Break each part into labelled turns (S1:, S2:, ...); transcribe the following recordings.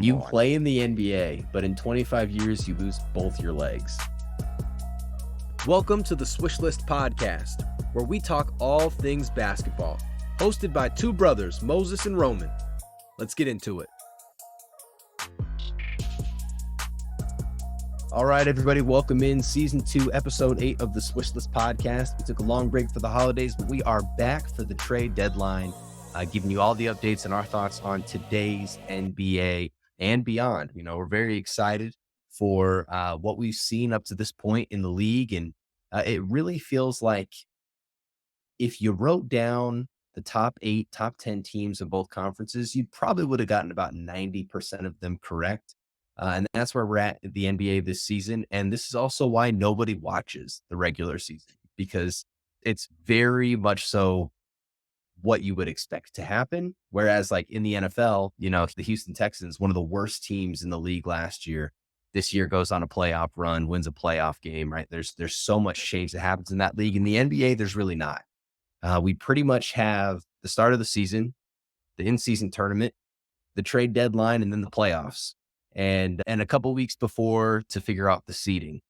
S1: You play in the NBA, but in 25 years, you lose both your legs. Welcome to the Swishlist Podcast, where we talk all things basketball. Hosted by two brothers, Moses and Roman. Let's get into it. All right, everybody, welcome in Season 2, Episode 8 of the Swishlist Podcast. We took a long break for the holidays, but we are back for the trade deadline, giving you all the updates and our thoughts on today's NBA and beyond. You know, we're very excited for what we've seen up to this point in the league. And it really feels like if you wrote down the top 8, top 10 teams of both conferences, you probably would have gotten about 90% of them correct. And that's where we're at the NBA this season. And this is also why nobody watches the regular season, because it's very much so what you would expect to happen. Whereas like in the NFL, you know, the Houston Texans, one of the worst teams in the league last year, this year goes on a playoff run, wins a playoff game, right? There's so much change that happens in that league. In the NBA, there's really not. We pretty much have the start of the season, the in-season tournament, the trade deadline, and then the playoffs, and a couple weeks before to figure out the seeding.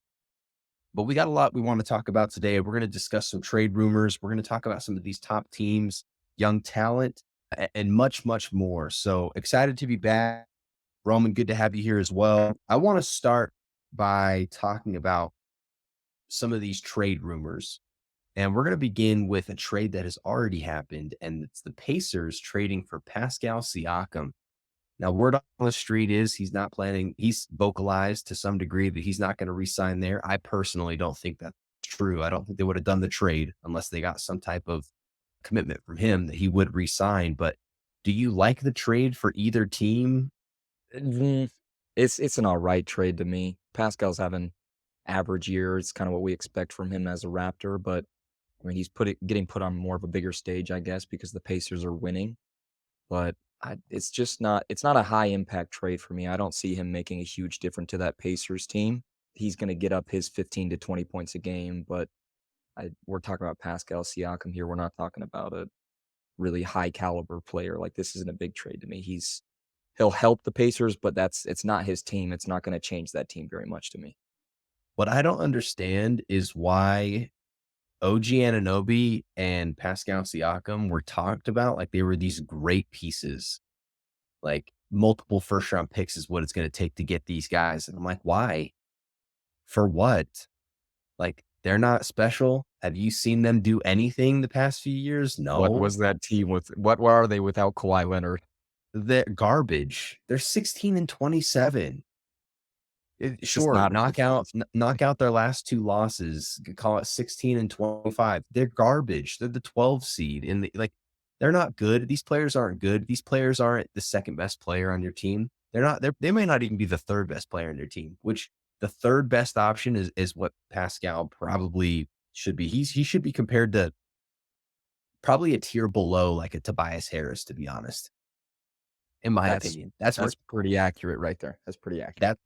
S1: But we got a lot we want to talk about today. We're going to discuss some trade rumors. We're going to talk about some of these top teams, young talent, and much, much more. So excited to be back. Roman, good to have you here as well. I want to start by talking about some of these trade rumors. And we're going to begin with a trade that has already happened, and it's the Pacers trading for Pascal Siakam. Now, word on the street is he's not planning. He's vocalized to some degree that he's not going to re-sign there. I personally don't think that's true. I don't think they would have done the trade unless they got some type of commitment from him that he would re-sign. But do you like the trade for either team?
S2: It's an all right trade to me. Pascal's having average year. It's kind of what we expect from him as a Raptor, but I mean, he's getting put on more of a bigger stage, I guess, because the Pacers are winning. But it's not a high impact trade for me. I don't see him making a huge difference to that Pacers team. He's going to get up his 15 to 20 points a game, but we're talking about Pascal Siakam here. We're not talking about a really high caliber player. Like, this isn't a big trade to me. He'll help the Pacers, but it's not his team. It's not going to change that team very much to me.
S1: What I don't understand is why OG Anunoby and Pascal Siakam were talked about like they were these great pieces. Like multiple first round picks is what it's going to take to get these guys. And I'm like, why? For what? Like, they're not special. Have you seen them do anything the past few years? No.
S2: What was that team with? What are they without Kawhi Leonard?
S1: They're garbage. They're 16 and 27. Sure, knock out their last 2 losses. Call it 16 and 25. They're garbage. They're the 12 seed in the they're not good. These players aren't good. These players aren't the second best player on your team. They may not even be the third best player on your team, which the third best option is what Pascal probably should be. He should be compared to probably a tier below like a Tobias Harris, to be honest. In my opinion. That's
S2: pretty accurate right there. That's pretty accurate.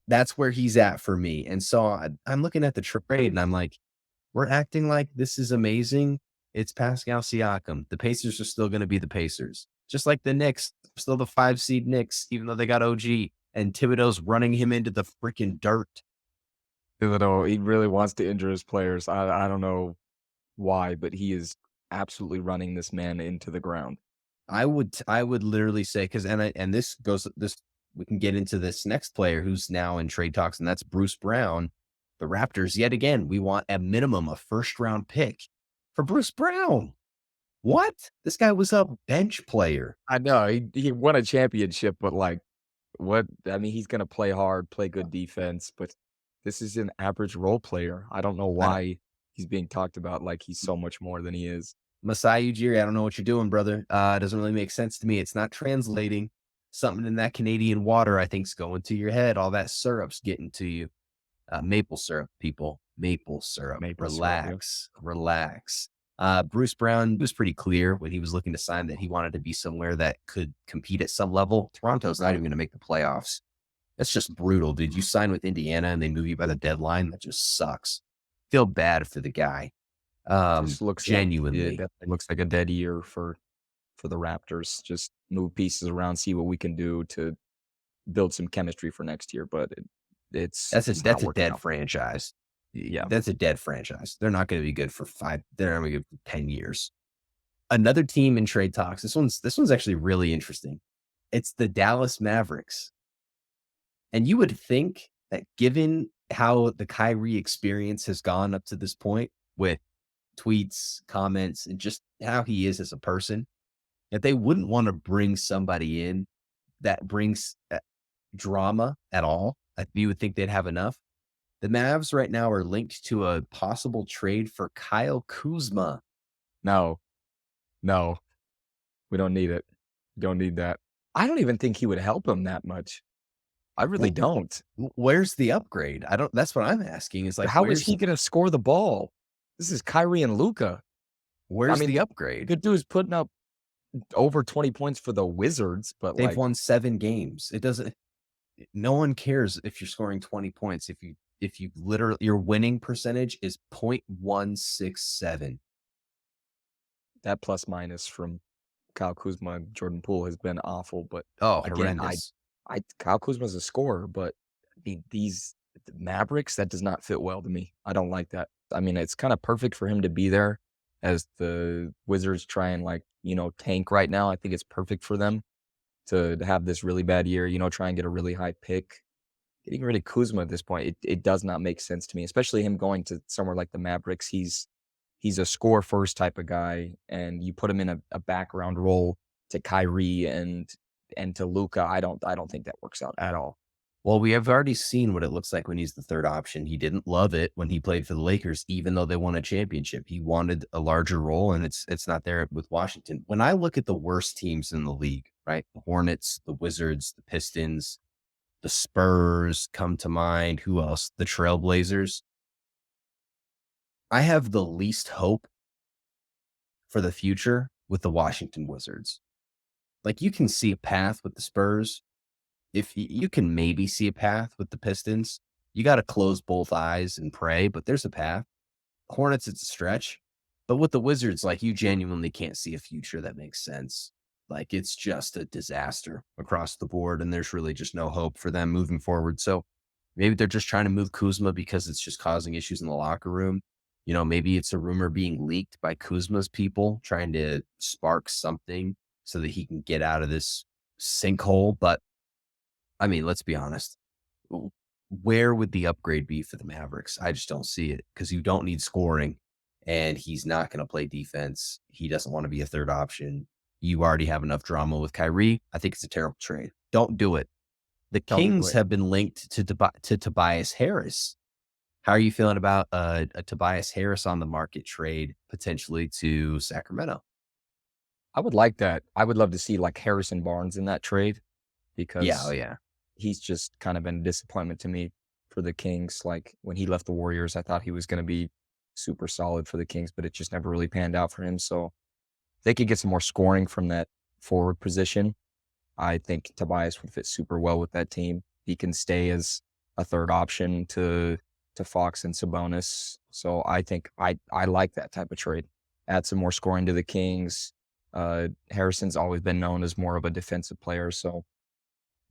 S1: That's where he's at for me. And so I'm looking at the trade and I'm like, we're acting like this is amazing. It's Pascal Siakam. The Pacers are still going to be the Pacers. Just like the Knicks, still the 5 seed Knicks, even though they got OG and Thibodeau's running him into the freaking dirt.
S2: Thibodeau, he really wants to injure his players. I don't know why, but he is absolutely running this man into the ground.
S1: I would literally say, we can get into this next player who's now in trade talks, and that's Bruce Brown. The Raptors, yet again, we want a minimum a first-round pick for Bruce Brown. What? This guy was a bench player.
S2: I know. He won a championship, but like, what? I mean, he's going to play hard, play good defense, but this is an average role player. I don't know why he's being talked about like he's so much more than he is.
S1: Masai Ujiri, I don't know what you're doing, brother. It doesn't really make sense to me. It's not translating. Something in that Canadian water, I think, is going to your head. All that syrup's getting to you. Maple syrup, people. Maple syrup. Relax. Bruce Brown was pretty clear when he was looking to sign that he wanted to be somewhere that could compete at some level. Toronto's not even going to make the playoffs. That's just brutal, dude. You sign with Indiana and they move you by the deadline. That just sucks. Feel bad for the guy.
S2: Looks
S1: genuinely.
S2: It looks like a dead year for the Raptors. Just move pieces around, see what we can do to build some chemistry for next year, but it's
S1: That's
S2: not
S1: a
S2: working
S1: dead
S2: out.
S1: franchise.
S2: Yeah.
S1: That's a dead franchise. They're not going to be good for they're not going to be good for 10 years. Another team in trade talks. This one's actually really interesting. It's the Dallas Mavericks. And you would think that given how the Kyrie experience has gone up to this point with tweets, comments, and just how he is as a person, that they wouldn't want to bring somebody in that brings drama at all. You would think they'd have enough. The Mavs right now are linked to a possible trade for Kyle Kuzma.
S2: No, we don't need it. Don't need that. I don't even think he would help him that much. I really don't.
S1: Where's the upgrade? That's what I'm asking. Is like,
S2: How is he going to score the ball? This is Kyrie and Luka.
S1: Where's the upgrade?
S2: Good dude's putting up over 20 points for the Wizards, but
S1: they've won 7 games. No one cares if you're scoring 20 points. If you literally, your winning percentage is 0.167.
S2: That plus minus from Kyle Kuzma and Jordan Poole has been awful, but again,
S1: horrendous.
S2: Kyle Kuzma's a scorer, but the Mavericks, that does not fit well to me. I don't like that. I mean, it's kind of perfect for him to be there as the Wizards try and tank right now. I think it's perfect for them to have this really bad year, try and get a really high pick. Getting rid of Kuzma at this point, it does not make sense to me, especially him going to somewhere like the Mavericks. He's a score first type of guy, and you put him in a background role to Kyrie and to Luka. I don't think that works out at all.
S1: Well, we have already seen what it looks like when he's the third option. He didn't love it when he played for the Lakers, even though they won a championship. He wanted a larger role, and it's not there with Washington. When I look at the worst teams in the league, right? The Hornets, the Wizards, the Pistons, the Spurs come to mind. Who else? The Trailblazers. I have the least hope for the future with the Washington Wizards. Like, you can see a path with the Spurs. If you can maybe see a path with the Pistons, you got to close both eyes and pray, but there's a path. Hornets, it's a stretch. But with the Wizards, like, you genuinely can't see a future that makes sense. Like, it's just a disaster across the board, and there's really just no hope for them moving forward. So maybe they're just trying to move Kuzma because it's just causing issues in the locker room. Maybe it's a rumor being leaked by Kuzma's people trying to spark something so that he can get out of this sinkhole. But I mean, let's be honest. Where would the upgrade be for the Mavericks? I just don't see it, because you don't need scoring, and he's not going to play defense. He doesn't want to be a third option. You already have enough drama with Kyrie. I think it's a terrible trade. Don't do it. The Kings have been linked to Tobias Harris. How are you feeling about a Tobias Harris on the market trade potentially to Sacramento?
S2: I would like that. I would love to see like Harrison Barnes in that trade, because he's just kind of been a disappointment to me for the Kings. Like, when he left the Warriors, I thought he was going to be super solid for the Kings, but it just never really panned out for him. So if they could get some more scoring from that forward position, I think Tobias would fit super well with that team. He can stay as a third option to Fox and Sabonis. So I think I like that type of trade. Add some more scoring to the Kings. Harrison's always been known as more of a defensive player, so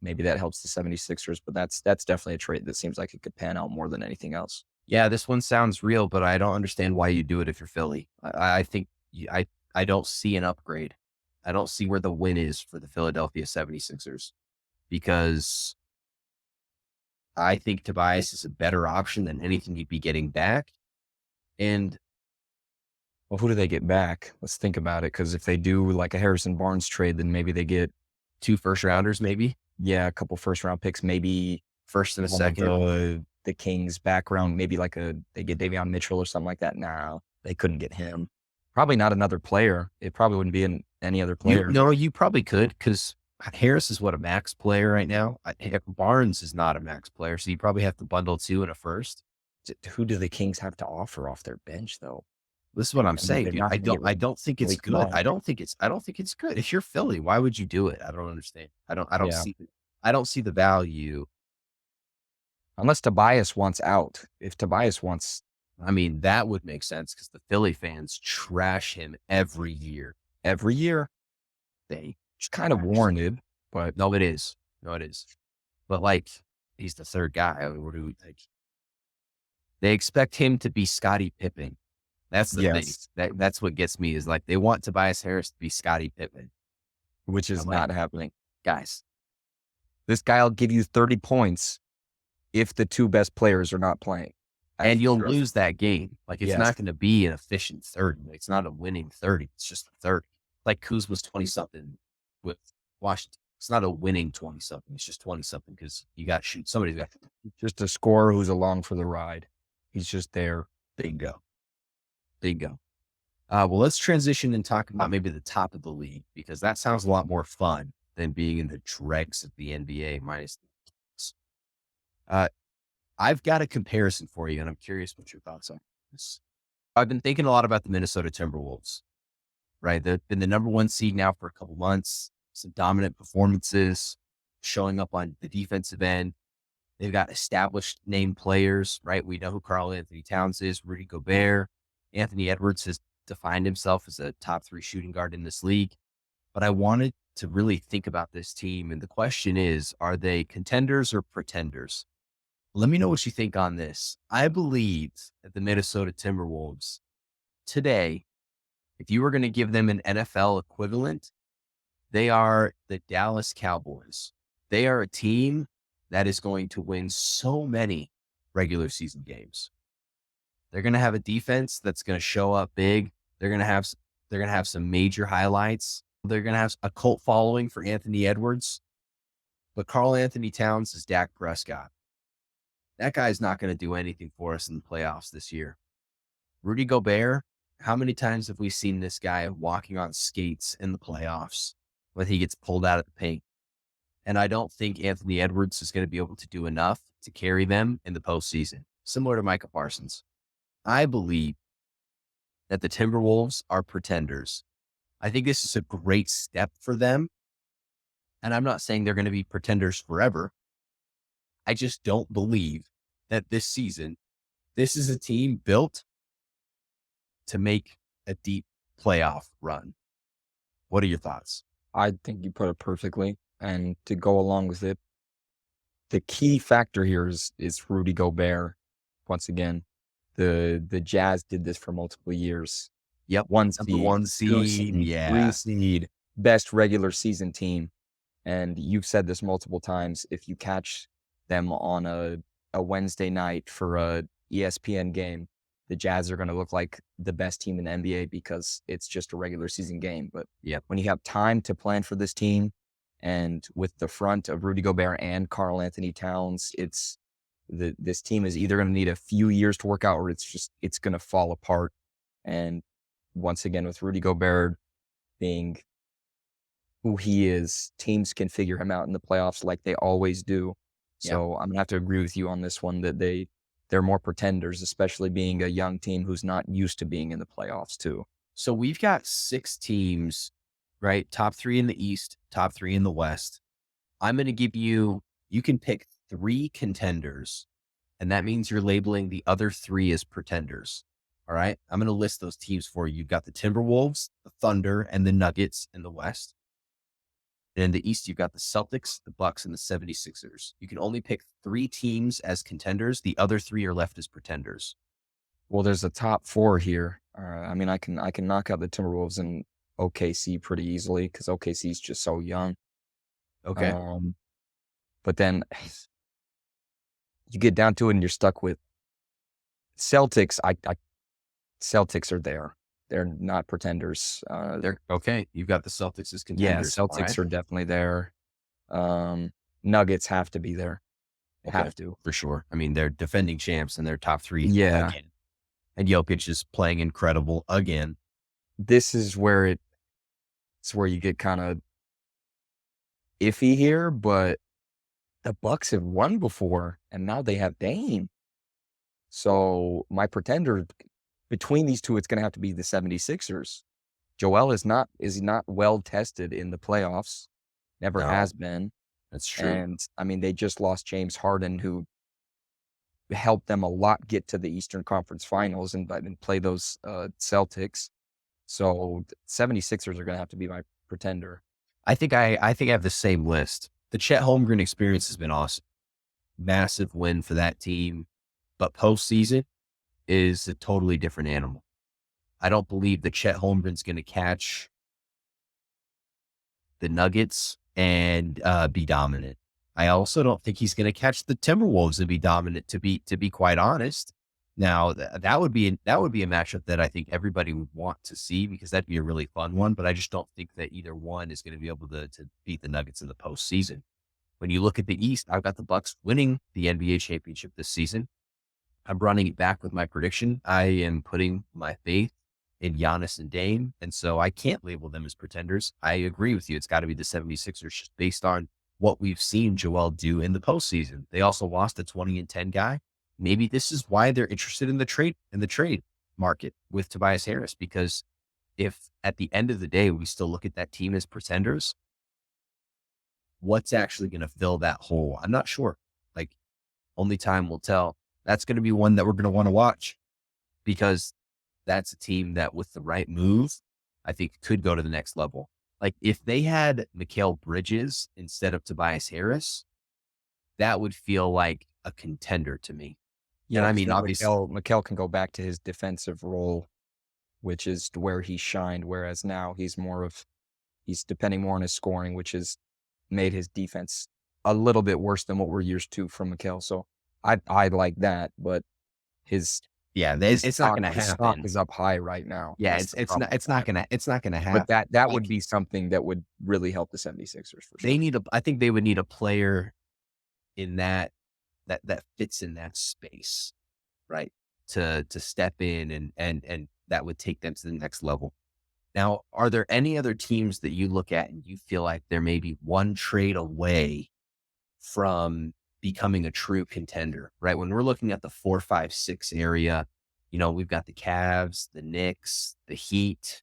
S2: maybe that helps the 76ers, but that's definitely a trade that seems like it could pan out more than anything else.
S1: Yeah, this one sounds real, but I don't understand why you do it if you're Philly. I think I don't see an upgrade. I don't see where the win is for the Philadelphia 76ers, because I think Tobias is a better option than anything you'd be getting back. And
S2: well, who do they get back? Let's think about it. Because if they do like a Harrison Barnes trade, then maybe they get
S1: 2 first-rounders, maybe.
S2: Yeah, a couple first-round picks, maybe
S1: first and a second.
S2: The Kings background, maybe they get Davion Mitchell or something like that. No, they couldn't get him. Probably not another player. It probably wouldn't be any other player.
S1: You probably could, because Harris is a max player right now. Barnes is not a max player, so you probably have to bundle 2 and a first.
S2: Who do the Kings have to offer off their bench, though?
S1: This is what I'm saying, dude. I don't think it's good. I don't think it's good. If you're Philly, why would you do it? I don't understand. I don't see the value.
S2: Unless Tobias wants out. If Tobias wants,
S1: I mean, that would make sense, because the Philly fans trash him every year.
S2: Every year.
S1: They
S2: kind of warranted, but
S1: no, it is. but like he's the third guy. I mean, what do we like? They expect him to be Scottie Pippen. That's the thing.
S2: Yes,
S1: That's what gets me is like they want Tobias Harris to be Scottie Pippen.
S2: which is
S1: I'm like,
S2: not happening.
S1: guys,
S2: This guy will give you 30 points if the two best players are not playing.
S1: and you'll lose that game. Like it's
S2: Yes.
S1: not going to be an efficient 30. It's not a winning 30. It's just a 30. Like Kuzma's 20 something with Washington. It's not a winning 20 something. It's just 20 something because you got to shoot. Somebody's got to
S2: Just a scorer who's along for the ride. He's just there.
S1: bingo. Bingo. Well, let's transition and talk about maybe the top of the league because that sounds a lot more fun than being in the dregs of the NBA minus the Kings. I've got a comparison for you, and I'm curious what your thoughts are on this. I've been thinking a lot about the Minnesota Timberwolves, right? They've been the number one seed now for a couple months, some dominant performances, showing up on the defensive end. They've got established name players, right? We know who Karl Anthony Towns is, Rudy Gobert. Anthony Edwards has defined himself as a top 3 shooting guard in this league. But I wanted to really think about this team. And the question is, are they contenders or pretenders? Let me know what you think on this. I believe that the Minnesota Timberwolves today, if you were going to give them an NFL equivalent, they are the Dallas Cowboys. They are a team that is going to win so many regular season games. They're going to have a defense that's going to show up big. They're going to have some major highlights. They're going to have a cult following for Anthony Edwards. But Karl Anthony Towns is Dak Prescott. That guy's not going to do anything for us in the playoffs this year. Rudy Gobert, how many times have we seen this guy walking on skates in the playoffs when he gets pulled out of the paint? And I don't think Anthony Edwards is going to be able to do enough to carry them in the postseason, similar to Micah Parsons. I believe that the Timberwolves are pretenders. I think this is a great step for them. And I'm not saying they're going to be pretenders forever. I just don't believe that this season, this is a team built to make a deep playoff run. What are your thoughts?
S2: I think you put it perfectly. And to go along with it, the key factor here is Rudy Gobert. Once again, the Jazz did this for multiple years.
S1: Yep.
S2: One
S1: Number
S2: seed,
S1: 1
S2: 2
S1: seed.
S2: seed,
S1: Yeah.
S2: 3 seed, best regular season team. And you've said this multiple times. If you catch them on a Wednesday night for a ESPN game, the Jazz are going to look like the best team in the NBA because it's just a regular season game. But when you have time to plan for this team, and with the front of Rudy Gobert and Karl Anthony Towns, this team is either going to need a few years to work out or it's going to fall apart. And once again, with Rudy Gobert being who he is, teams can figure him out in the playoffs like they always do. So I'm going to have to agree with you on this one that they're more pretenders, especially being a young team who's not used to being in the playoffs too.
S1: So we've got 6 teams, right? Top 3 in the East, top 3 in the West. I'm going to give you can pick 3 contenders, and that means you're labeling the other 3 as pretenders. All right. I'm going to list those teams for you. You've got the Timberwolves, the Thunder, and the Nuggets in the West. And in the East, you've got the Celtics, the Bucks, and the 76ers. You can only pick 3 teams as contenders. The other 3 are left as pretenders.
S2: Well, there's a top 4 here. I mean, I can knock out the Timberwolves and OKC pretty easily because OKC is just so young.
S1: Okay.
S2: But then you get down to it and you're stuck with Celtics. Celtics are there. They're not pretenders.
S1: They're okay. You've got the Celtics as contenders.
S2: Yeah, Celtics are definitely there. Nuggets have to be there. They have to.
S1: For sure. I mean, they're defending champs and they're top 3
S2: Yeah.
S1: again. And Jokic is playing incredible again.
S2: This is where it's where you get kind of iffy here, but the Bucks have won before and now they have Dame. So my pretender between these two, it's going to have to be the 76ers. Joel is not well tested in the playoffs. Never has been.
S1: That's true.
S2: And I mean, they just lost James Harden, who helped them a lot get to the Eastern Conference Finals and play those Celtics. So 76ers are going to have to be my pretender.
S1: I think I have the same list. the Chet Holmgren experience has been awesome. Massive win for that team. But postseason is a totally different animal. I don't believe that Chet Holmgren's going to catch the Nuggets and be dominant. I also don't think he's going to catch the Timberwolves and be dominant. To be quite honest, now that would be a matchup that I think everybody would want to see, because that'd be a really fun one. But I just don't think that either one is going to be able to beat the Nuggets in the postseason. When you look at the East, I've got the Bucks winning the NBA championship this season. I'm running it back with my prediction. I am putting my faith in Giannis and Dame, and so I can't label them as pretenders. I agree with you. It's got to be the 76ers, just based on what we've seen Joel do in the postseason. They also lost a 20-10 guy. Maybe this is why they're interested in the trade market with Tobias Harris, because if at the end of the day we still look at that team as pretenders, what's actually going to fill that hole? I'm not sure. Like, only time will tell. That's going to be one that we're going to want to watch, because that's a team that, with the right move, I think could go to the next level. Like, if they had Mikal Bridges instead of Tobias Harris, that would feel like a contender to me.
S2: Yeah,
S1: and I mean, obviously,
S2: Mikal can go back to his defensive role, which is where he shined. Whereas now he's depending more on his scoring, which has made his defense a little bit worse than what we're used to from Mikal. So I like that, but it's not going to happen. His stock is up high right now.
S1: Yeah, it's not going to happen.
S2: But that would be something that would really help the 76ers for sure.
S1: I think they would need a player in that fits in that space, right? To step in and that would take them to the next level. Now, are there any other teams that you look at and you feel like they're maybe one trade away from becoming a true contender, right? When we're looking at the 4, 5, 6 area, we've got the Cavs, the Knicks, the Heat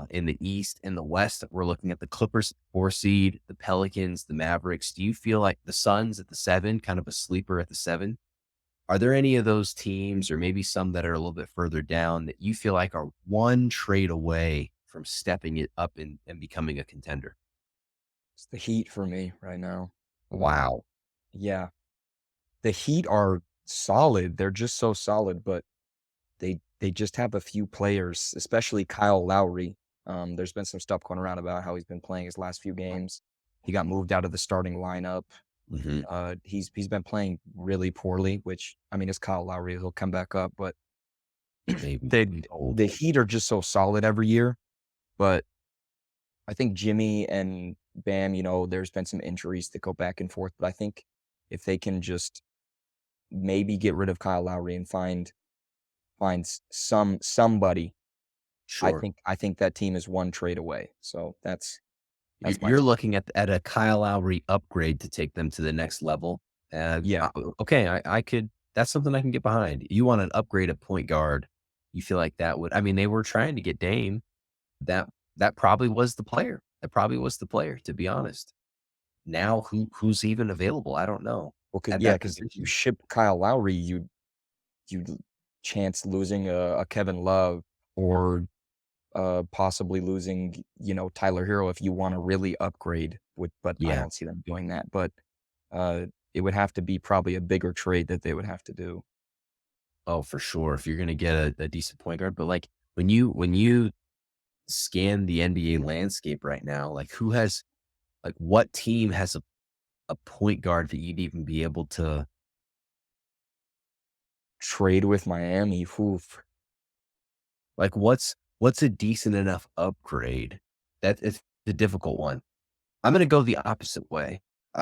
S1: in the East. In the West, we're looking at the Clippers, 4 seed, the Pelicans, the Mavericks. Do you feel like the Suns at the 7, kind of a sleeper at the 7? Are there any of those teams, or maybe some that are a little bit further down, that you feel like are one trade away from stepping it up and becoming a contender?
S2: It's the Heat for me right now.
S1: Wow.
S2: Yeah. The Heat are solid. They're just so solid, but they just have a few players, especially Kyle Lowry. There's been some stuff going around about how he's been playing his last few games. He got moved out of the starting lineup.
S1: Mm-hmm.
S2: He's been playing really poorly, which, I mean, it's Kyle Lowry. He'll come back up, but the Heat are just so solid every year. But I think Jimmy and Bam, there's been some injuries that go back and forth. But I think if they can just maybe get rid of Kyle Lowry and find somebody,
S1: Sure.
S2: I think that team is one trade away. So that's
S1: you're looking at a Kyle Lowry upgrade to take them to the next level.
S2: Yeah.
S1: Okay. I could. That's something I can get behind. You want an upgrade at point guard. You feel like that would. I mean, they were trying to get Dame. That probably was the player. To be honest. Now who's even available? I don't know.
S2: Well, because if you ship Kyle Lowry, you chance losing a Kevin Love, or possibly losing, Tyler Hero if you want to really upgrade. But I don't see them doing that. But it would have to be probably a bigger trade that they would have to do.
S1: Oh, for sure. If you're going to get a decent point guard, but like when you scan the NBA landscape right now, like what team has a point guard that you'd even be able to
S2: trade with Miami? Oof.
S1: Like what's a decent enough upgrade? That it's the difficult one. I'm going to go the opposite way.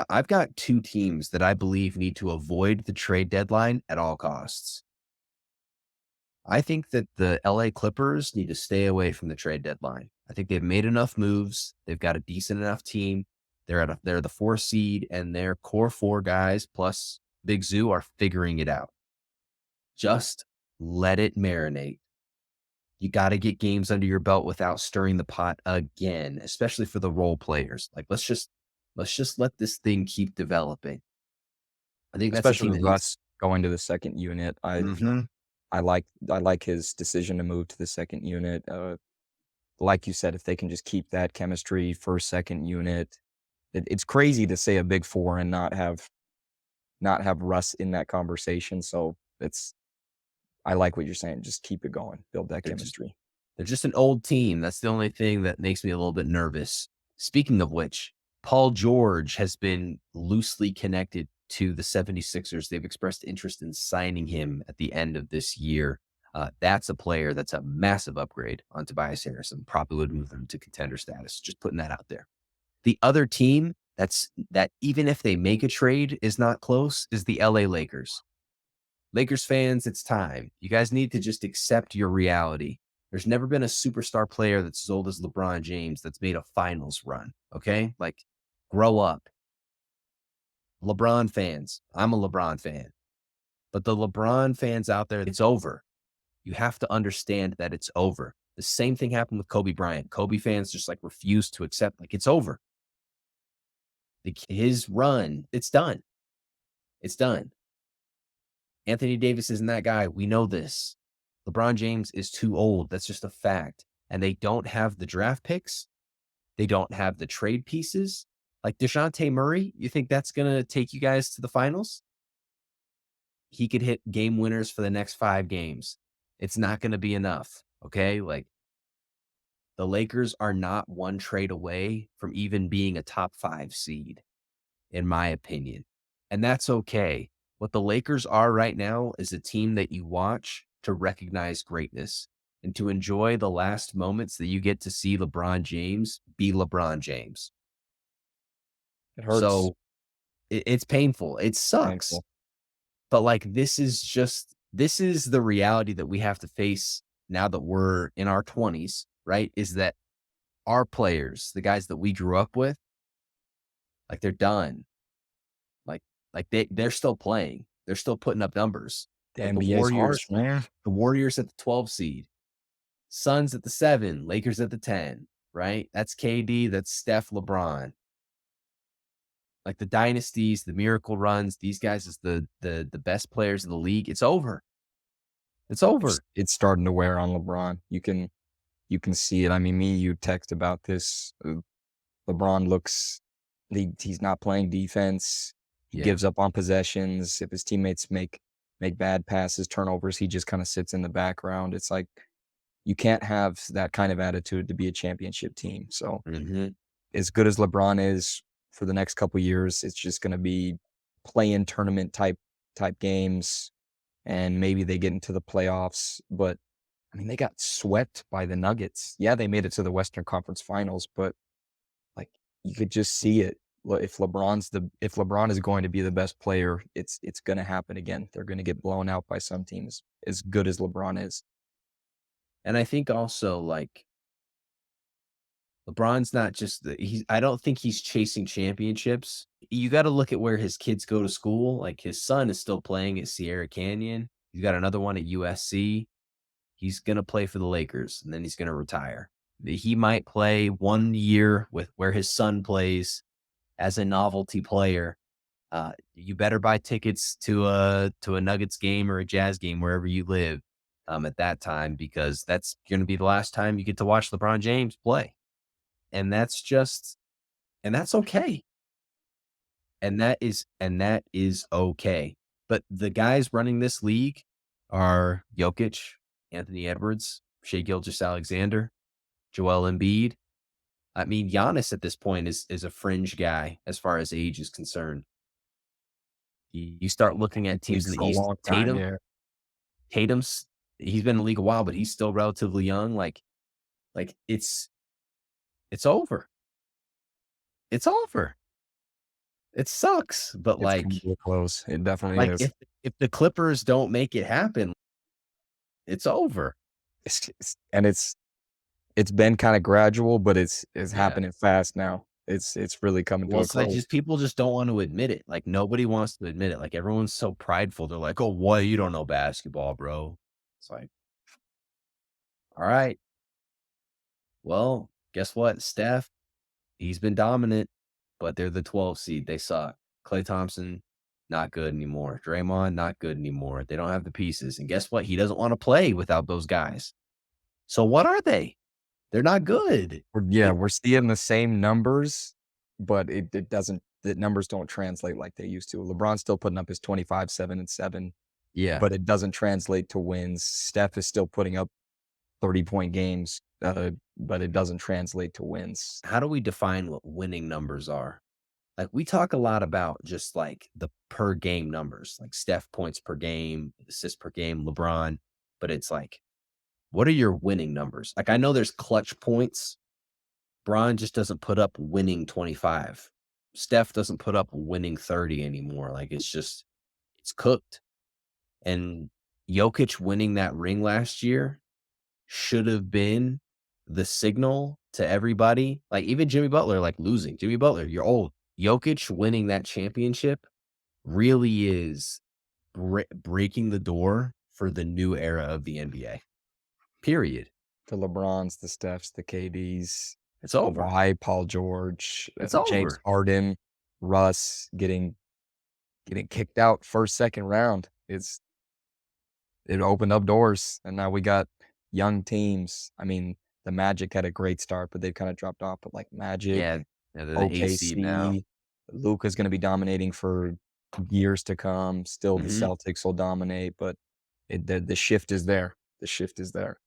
S1: I've got 2 teams that I believe need to avoid the trade deadline at all costs. I think that the LA Clippers need to stay away from the trade deadline. I think they've made enough moves. They've got a decent enough team. They're the 4 seed, and their core 4 guys plus Big Zoo are figuring it out. Just let it marinate. You got to get games under your belt without stirring the pot again, especially for the role players. Like, let's just let this thing keep developing. I think that's
S2: especially with Russ going to the second unit. I like his decision to move to the second unit. Like you said, if they can just keep that chemistry first, second unit, it's crazy to say a big four and not have Russ in that conversation. So I like what you're saying. Just keep it going, build that
S1: They're just
S2: chemistry.
S1: they're just an old team. That's the only thing that makes me a little bit nervous. Speaking of which, Paul George has been loosely connected to the 76ers. They've expressed interest in signing him at the end of this year. That's a player that's a massive upgrade on Tobias Harris and probably would move them to contender status. Just putting that out there. The other team that even if they make a trade is not close is the LA Lakers. Lakers fans, it's time. You guys need to just accept your reality. There's never been a superstar player that's as old as LeBron James that's made a finals run. Okay? Like, grow up. LeBron fans, I'm a LeBron fan. But the LeBron fans out there, it's over. You have to understand that it's over. The same thing happened with Kobe Bryant. Kobe fans just like refuse to accept, like, it's over. His run, it's done. It's done. Anthony Davis isn't that guy. We know this. LeBron James is too old. That's just a fact. And they don't have the draft picks. They don't have the trade pieces. Like DeJounte Murray, you think that's going to take you guys to the finals? He could hit game winners for the next 5 games. It's not going to be enough. Okay? Like, the Lakers are not one trade away from even being a top 5 seed, in my opinion. And that's okay. What the Lakers are right now is a team that you watch to recognize greatness and to enjoy the last moments that you get to see LeBron James be LeBron James.
S2: It hurts.
S1: So it's painful. It sucks.
S2: Painful.
S1: But like, this is the reality that we have to face now that we're in our 20s, right? Is that our players, the guys that we grew up with, like, they're done. Like they're still playing. They're still putting up numbers.
S2: The
S1: Like
S2: NBA is harsh, man.
S1: The Warriors at the 12 seed, Suns at the 7, Lakers at the 10, right? That's KD, that's Steph, LeBron. Like the dynasties, the miracle runs, these guys is the best players in the league. It's over. It's over.
S2: It's starting to wear on LeBron. You can see it. I mean, you text about this. LeBron looks, he's not playing defense. He gives up on possessions. If his teammates make bad passes, turnovers, he just kind of sits in the background. It's like, you can't have that kind of attitude to be a championship team. So as good as LeBron is for the next couple of years, it's just going to be play-in tournament type games, and maybe they get into the playoffs. But I mean, they got swept by the Nuggets. Yeah, they made it to the Western Conference Finals, but like, you could just see it. If LeBron is going to be the best player, it's going to happen again. They're going to get blown out by some teams as good as LeBron is.
S1: And I think also, like, LeBron's not just I don't think he's chasing championships. You got to look at where his kids go to school. Like, his son is still playing at Sierra Canyon. He's got another one at USC. He's going to play for the Lakers, and then he's going to retire. He might play 1 year with where his son plays as a novelty player. You better buy tickets to a Nuggets game or a Jazz game wherever you live at that time, because that's going to be the last time you get to watch LeBron James play. And that's okay. And that is okay. But the guys running this league are Jokic, Anthony Edwards, Shai Gilgeous-Alexander, Joel Embiid. I mean, Giannis at this point is a fringe guy as far as age is concerned. You start looking at teams in the East. Tatum's, he's been in the league a while, but he's still relatively young. Like it's over. It's over. It sucks, but
S2: It's
S1: like,
S2: close. It definitely is.
S1: If the Clippers don't make it happen, it's over.
S2: It's been kind of gradual, but it's happening fast now. It's really coming to a close.
S1: Like, people just don't want to admit it. Like, nobody wants to admit it. Like, everyone's so prideful. They're like, "Oh, what? You don't know basketball, bro." It's like, all right. Well, guess what? Steph, he's been dominant, but they're the 12 seed. They suck. Klay Thompson, not good anymore. Draymond, not good anymore. They don't have the pieces. And guess what? He doesn't want to play without those guys. So what are they? They're not good.
S2: We're seeing the same numbers, but it doesn't. The numbers don't translate like they used to. LeBron's still putting up his 25, 7, and 7,
S1: Yeah.
S2: but it doesn't translate to wins. Steph is still putting up 30-point games, but it doesn't translate to wins.
S1: How do we define what winning numbers are? Like, we talk a lot about just like the per game numbers, like Steph points per game, assists per game, LeBron, but it's like, what are your winning numbers? Like, I know there's clutch points. Bron just doesn't put up winning 25. Steph doesn't put up winning 30 anymore. Like, it's cooked. And Jokic winning that ring last year should have been the signal to everybody. Like, even Jimmy Butler, like, losing. Jimmy Butler, you're old. Jokic winning that championship really is breaking the door for the new era of the NBA. Period.
S2: The LeBrons, the Stephs, the KDs,
S1: It's over.
S2: Kawhi, Paul George,
S1: It's
S2: James
S1: over.
S2: Harden, Russ getting kicked out first, second round. It opened up doors, and now we got young teams. I mean, the Magic had a great start, but they've kind of dropped off. But like Magic,
S1: Yeah, they're the 8th seed now.
S2: OKC, Luka's going to be dominating for years to come. Still, the
S1: Mhm.
S2: Celtics will dominate, but the shift is there. The shift is there.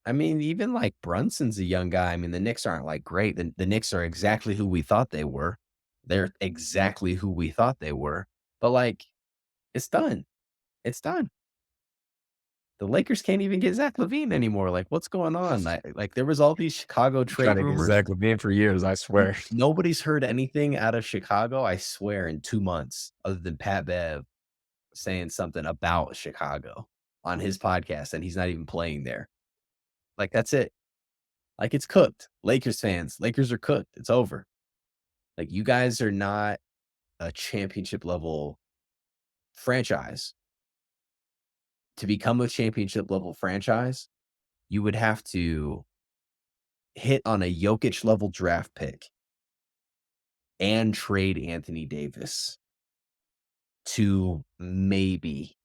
S1: I mean, even like Brunson's a young guy. I mean, the Knicks aren't like great. The Knicks are exactly who we thought they were. They're exactly who we thought they were. But like, it's done. It's done. The Lakers can't even get Zach LaVine anymore. Like, what's going on? Like there was all these Chicago
S2: Trying
S1: trade
S2: to get
S1: rumors.
S2: Zach LaVine for years, I swear.
S1: Nobody's heard anything out of Chicago, I swear, in 2 months, other than Pat Bev saying something about Chicago on his podcast, and he's not even playing there. Like, that's it. Like, it's cooked. Lakers fans, Lakers are cooked. It's over. Like, you guys are not a championship level franchise. To become a championship level franchise, you would have to hit on a Jokic level draft pick and trade Anthony Davis to maybe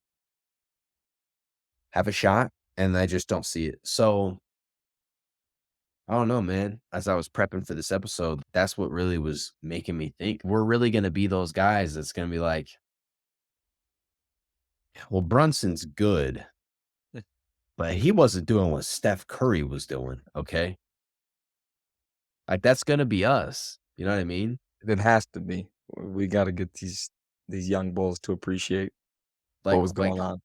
S1: have a shot, and I just don't see it. So, I don't know, man. As I was prepping for this episode, that's what really was making me think we're really gonna be those guys that's gonna be like, well, Brunson's good, but he wasn't doing what Steph Curry was doing, okay? Like, that's gonna be us. You know what I mean?
S2: It has to be. We got to get these young bulls to appreciate what
S1: Like
S2: was
S1: like
S2: going on.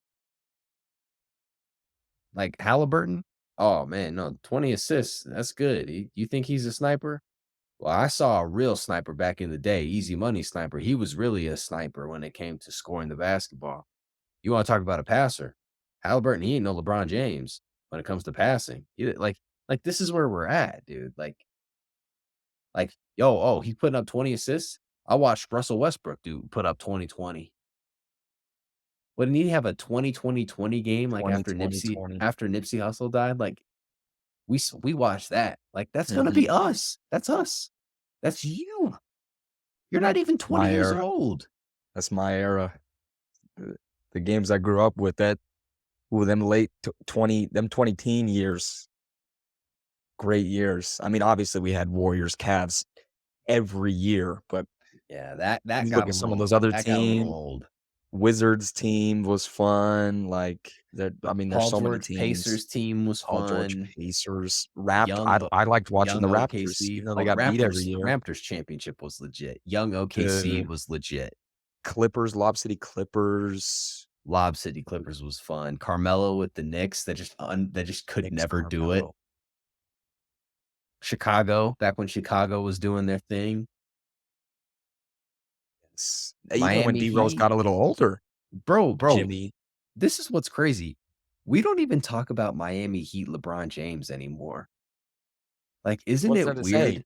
S1: like Halliburton. Oh man, no, 20 assists. That's good. You think he's a sniper? Well, I saw a real sniper back in the day, easy money sniper. He was really a sniper when it came to scoring the basketball. You want to talk about a passer? Halliburton, he ain't no LeBron James when it comes to passing. Like this is where we're at, dude. Like, yo, oh, he's putting up 20 assists. I watched Russell Westbrook put up 20-20. Wouldn't he have a 20-20-20 game like
S2: 20, 20, 20.
S1: After Nipsey Hussle died? Like we watched that. Like that's gonna
S2: Mhm.
S1: be us. That's us. That's you. You're not even 20
S2: My
S1: years
S2: era.
S1: old.
S2: That's my era. The games I grew up with, them late 20, them 20 teen years, great years. I mean, obviously we had Warriors, Cavs every year, but
S1: Yeah, that
S2: you look
S1: got a
S2: at some of
S1: little
S2: those other
S1: that got a little
S2: teams.
S1: old.
S2: Wizards team was fun. Like I mean, there's
S1: Paul
S2: so many
S1: George
S2: teams.
S1: Pacers team was
S2: Paul George
S1: fun.
S2: Pacers,
S1: Young
S2: I liked watching
S1: young
S2: the Raptors,
S1: OKC.
S2: even though they
S1: Oh,
S2: got beat every year.
S1: Raptors championship was legit. Young OKC
S2: The
S1: was legit.
S2: Clippers, Lob City Clippers,
S1: Lob City Clippers was fun. Carmelo with the Knicks that just could
S2: Knicks,
S1: never do it.
S2: Carmelo.
S1: Chicago, back when Chicago was doing their thing.
S2: Even when
S1: Miami
S2: D Rose
S1: Heat.
S2: got a little older,
S1: Bro,
S2: Jimmy.
S1: this is what's crazy. We don't even talk about Miami Heat LeBron James anymore. Like, isn't
S2: What's there
S1: it
S2: to say?
S1: weird?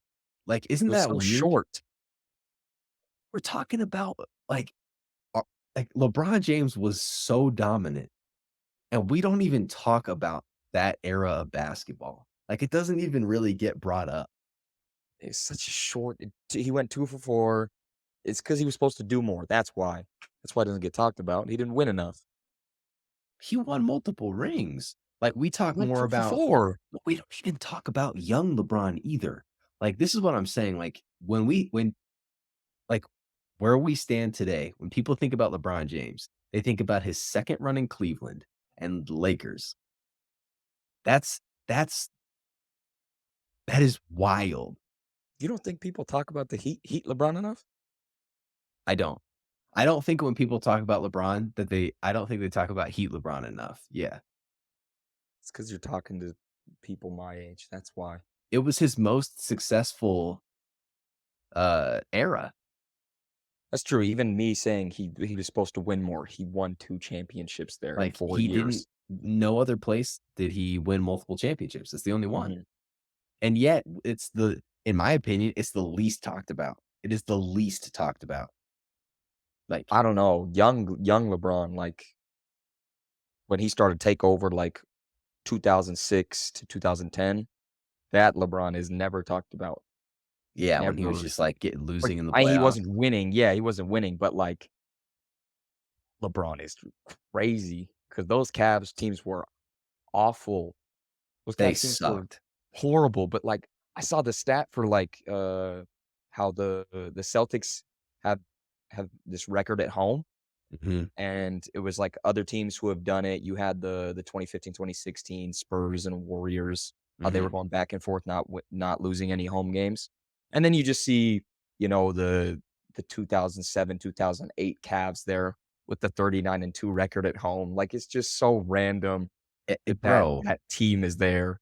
S1: Like, isn't
S2: It was
S1: that
S2: so
S1: weird?
S2: short.
S1: We're talking about like, uh, like LeBron James was so dominant, and we don't even talk about that era of basketball. Like, it doesn't even really get brought up.
S2: It's such a short. He went 2 for 4. It's because he was supposed to do more. That's why. That's why it doesn't get talked about. He didn't win enough.
S1: He won multiple rings. Like, we
S2: He
S1: talk
S2: went
S1: more
S2: 2 for
S1: about
S2: 4.
S1: we don't even talk about young LeBron either. Like, this is what I'm saying. Like, when like where we stand today, when people think about LeBron James, they think about his second run in Cleveland and the Lakers. That's that's that is wild.
S2: You don't think people talk about the Heat LeBron enough?
S1: I don't. I don't think when people talk about LeBron I don't think they talk about Heat LeBron enough. Yeah.
S2: It's because you're talking to people my age. That's why.
S1: It was his most successful era.
S2: That's true. Even me saying he was supposed to win more, he won 2 championships there in
S1: Like
S2: 4
S1: he didn't
S2: years.
S1: no other place did he win multiple championships. It's the only one.
S2: Mhm.
S1: And yet in my opinion, it's the least talked about. It is the least talked about. Like,
S2: I don't know. Young LeBron, like, when he started take over, like, 2006 to 2010, that LeBron is never talked about.
S1: yeah, when he was
S2: Never.
S1: just like
S2: Like,
S1: losing in the
S2: he
S1: playoffs.
S2: wasn't winning. Yeah, he wasn't winning, but, like, LeBron is crazy because those Cavs teams were awful. Those
S1: They
S2: Cavs teams were
S1: sucked.
S2: horrible, but, like, I saw the stat for, like, how the Celtics have have this record at home,
S1: Mhm,
S2: and it was, like, other teams who have done it. You had the 2015, 2016 Spurs and Warriors, how they were
S1: mhm.
S2: going back and forth, not losing any home games. And then you just see, the 2007, 2008 Cavs there with the 39-2 record at home. Like, it's just so random that
S1: Bro,
S2: that team is there.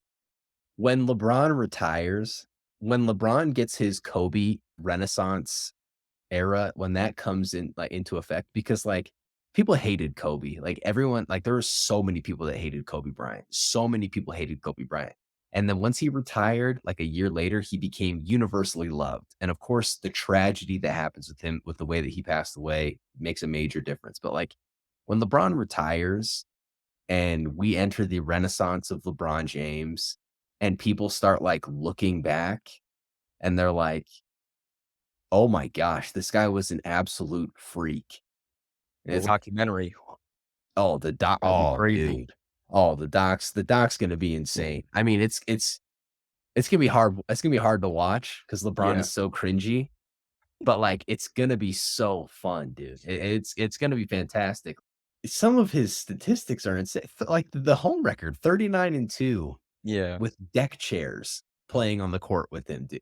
S1: when LeBron retires, when LeBron gets his Kobe renaissance era, when that comes in like into effect, because like people hated Kobe. Like everyone, like there were so many people that hated Kobe Bryant. So many people hated Kobe Bryant. And then once he retired, like a year later, he became universally loved. And of course, the tragedy that happens with him, with the way that he passed away, makes a major difference. But like when LeBron retires and we enter the renaissance of LeBron James, and people start like looking back and they're like, oh my gosh, this guy was an absolute freak. And
S2: The
S1: it's like,
S2: documentary,
S1: oh, the doc,
S2: gonna be
S1: oh,
S2: crazy.
S1: dude, oh, the doc's gonna be insane. I mean, it's gonna be hard. It's gonna be hard to watch because LeBron
S2: Yeah.
S1: is so cringy, but like, it's gonna be so fun, dude. It's gonna be fantastic. Some of his statistics are insane. Like the home record, 39-2
S2: Yeah.
S1: with deck chairs playing on the court with him, dude.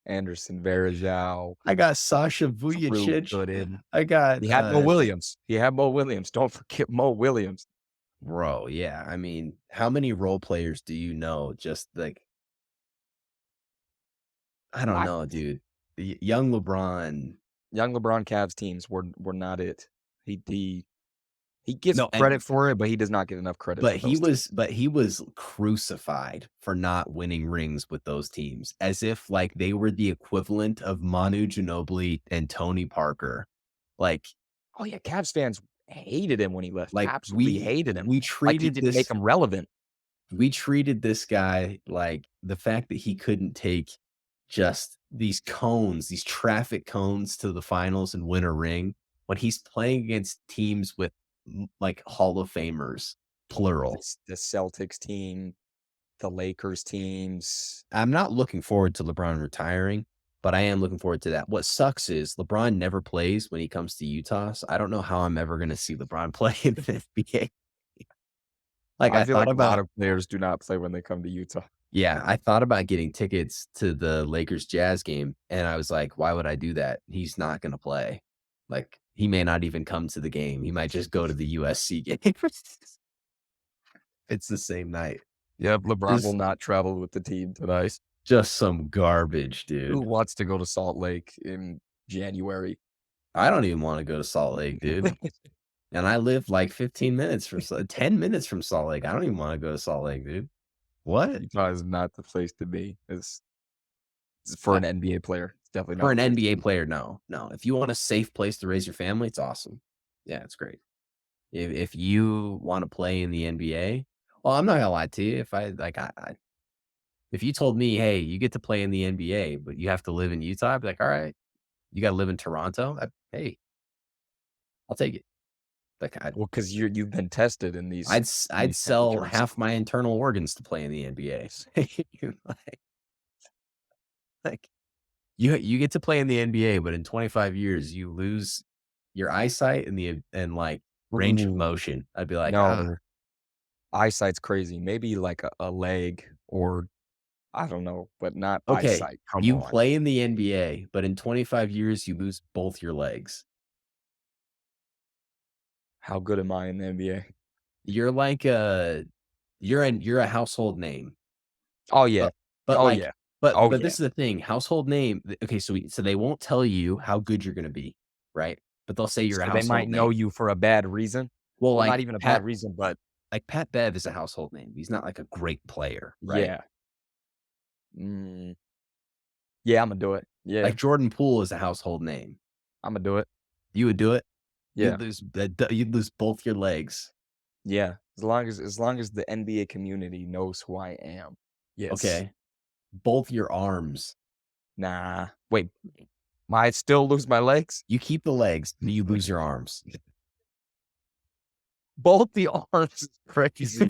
S2: Anderson, Varejao,
S1: I got Sasha
S2: Drew
S1: Vujacic.
S2: Gooden.
S1: I got,
S2: He had Mo Williams. He had Mo Williams. Don't forget Mo Williams.
S1: bro, yeah. I mean, how many role players do you know? Just like, I don't
S2: I
S1: know, dude. Young LeBron.
S2: Young LeBron Cavs teams were not it. He gets
S1: No,
S2: credit for it, but he does not get enough credit for those teams.
S1: but he was crucified for not winning rings with those teams, as if like they were the equivalent of Manu Ginobili and Tony Parker. Like,
S2: Oh, yeah, Cavs fans hated him when he left.
S1: like
S2: Absolutely hated him.
S1: we
S2: Like, he
S1: treated
S2: didn't make
S1: this
S2: him relevant.
S1: we treated this guy like the fact that he couldn't take just these cones, these traffic cones to the finals and win a ring when he's playing against teams with like Hall of Famers, plural.
S2: The Celtics team, the Lakers teams.
S1: I'm not looking forward to LeBron retiring, but I am looking forward to that. What sucks is LeBron never plays when he comes to Utah. So I don't know how I'm ever going to see LeBron play in the NBA. Like
S2: I
S1: I
S2: feel
S1: thought
S2: like a lot
S1: about
S2: of players do not play when they come to Utah.
S1: Yeah, I thought about getting tickets to the Lakers Jazz game, and I was like, why would I do that? He's not gonna play. Like, he may not even come to the game. He might just go to the USC game. It's the same night.
S2: Yep, LeBron will
S1: Just
S2: not travel with the team tonight.
S1: just some garbage,
S2: Who
S1: dude.
S2: wants to go to Salt Lake in January?
S1: I don't even wanna go to Salt Lake, dude. And I live like 15 minutes from 10 minutes from Salt Lake. I don't even wanna go to Salt Lake, dude. What?
S2: Utah is not the place to be. It's for an NBA player. It's definitely
S1: For
S2: not
S1: an
S2: the place to
S1: NBA
S2: be.
S1: player, no, no. If you want a safe place to raise your family, it's awesome. Yeah, it's great. If you wanna play in the NBA, well, I'm not gonna lie to you, if I like, I if you told me, "Hey, you get to play in the NBA, but you have to live in Utah," I'd be like, "Alright, you gotta live in Toronto?" Hey, I'll take it. Like,
S2: Well, because you've been tested in in
S1: I'd
S2: these
S1: sell
S2: temperatures.
S1: half my internal organs to play in the NBA. Like Like you get to play in the NBA, but in 25 years you lose your eyesight and like range of
S2: Ooh,
S1: motion. I'd be like,
S2: no, eyesight's crazy. Maybe like a leg or I don't know, but not
S1: okay,
S2: eyesight. Come
S1: you
S2: on.
S1: play in the NBA, but in 25 years you lose both your legs.
S2: How good am I in the NBA?
S1: You're like you're a household name.
S2: Oh, yeah.
S1: But but,
S2: Oh,
S1: like
S2: yeah. Oh,
S1: but
S2: yeah.
S1: this is the thing, household name okay, so they won't tell you how good you're gonna be, right? But they'll say you're a
S2: So they might
S1: household
S2: know
S1: name.
S2: you for a bad reason.
S1: Well,
S2: Well, not even a bad reason, but
S1: Pat Bev is a household name. He's not like a great player, right?
S2: yeah. Mm, yeah, Imma do it. Yeah,
S1: Like Jordan Poole is a household name.
S2: Imma do it.
S1: You would do it?
S2: Yeah,
S1: You'd lose both your legs.
S2: yeah. As long as the NBA community knows who I am. Yes.
S1: Okay. Both your arms.
S2: Nah. Wait, might still lose my legs?
S1: You keep the legs, but you lose your arms.
S2: Both the arms is crazy.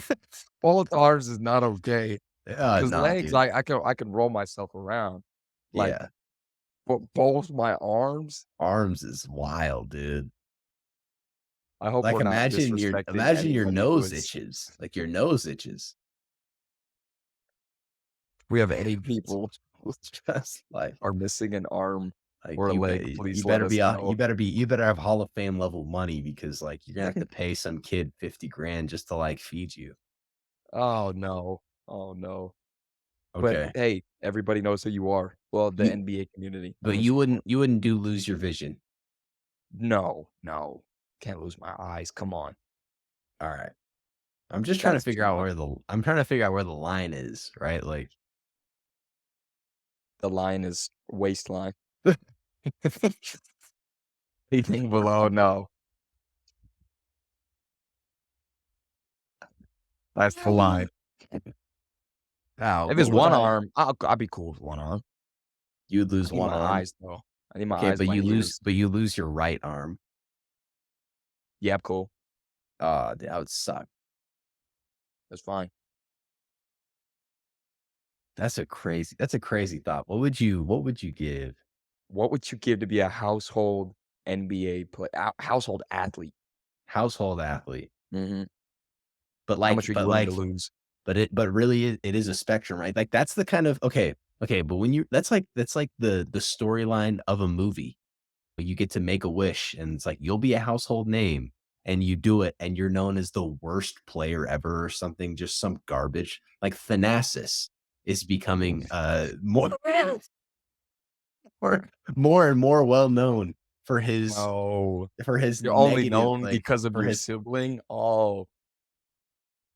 S2: Both arms is not okay. 'Cause
S1: Nah,
S2: legs,
S1: dude.
S2: I can roll myself around. Like,
S1: Yeah.
S2: but both my arms?
S1: Arms is wild, dude.
S2: I hope
S1: Like,
S2: we're not disrespecting
S1: imagine your
S2: anybody who
S1: nose
S2: is
S1: itches, like, your nose itches.
S2: we have any people
S1: It's just
S2: are missing an arm
S1: like,
S2: or a leg, please let us know.
S1: you better have Hall of Fame level money because, like, you're gonna have to pay some kid 50 grand just to, like, feed you.
S2: Oh, no. Oh, no. But,
S1: Okay.
S2: hey, everybody knows who you are. Well, the
S1: You
S2: NBA community
S1: but
S2: knows who you are.
S1: you wouldn't do lose your vision.
S2: No, no. Can't lose my eyes, come on.
S1: Alright. I'm just trying to
S2: That's
S1: figure
S2: too
S1: out
S2: much.
S1: where the line is, right? Like
S2: The line is waistline. Anything below, no. That's the line.
S1: Wow,
S2: If
S1: what
S2: it's
S1: would
S2: one
S1: I
S2: arm, I'll be cool with one arm.
S1: you'd
S2: I
S1: lose
S2: need
S1: one
S2: my
S1: arm?
S2: eyes, though. I need my
S1: Okay,
S2: eyes, my ears.
S1: but you lose your right arm.
S2: Yeah, I'm cool.
S1: That would suck.
S2: That's fine.
S1: That's a crazy thought. What would you give?
S2: What would you give to be a household NBA household athlete?
S1: Household athlete.
S2: Mhm.
S1: But
S2: How
S1: like
S2: much are you
S1: but
S2: willing to
S1: like
S2: lose?
S1: but really it is a spectrum, right? Like that's the kind of okay, but when you that's like the storyline of a movie. You get to make a wish and it's like you'll be a household name and you do it and you're known as the worst player ever or something, just some garbage. Like Thanasis is becoming more more and more well known for
S2: Oh,
S1: his
S2: you're only
S1: negative
S2: known
S1: like
S2: because of
S1: for
S2: your
S1: his
S2: sibling? Oh.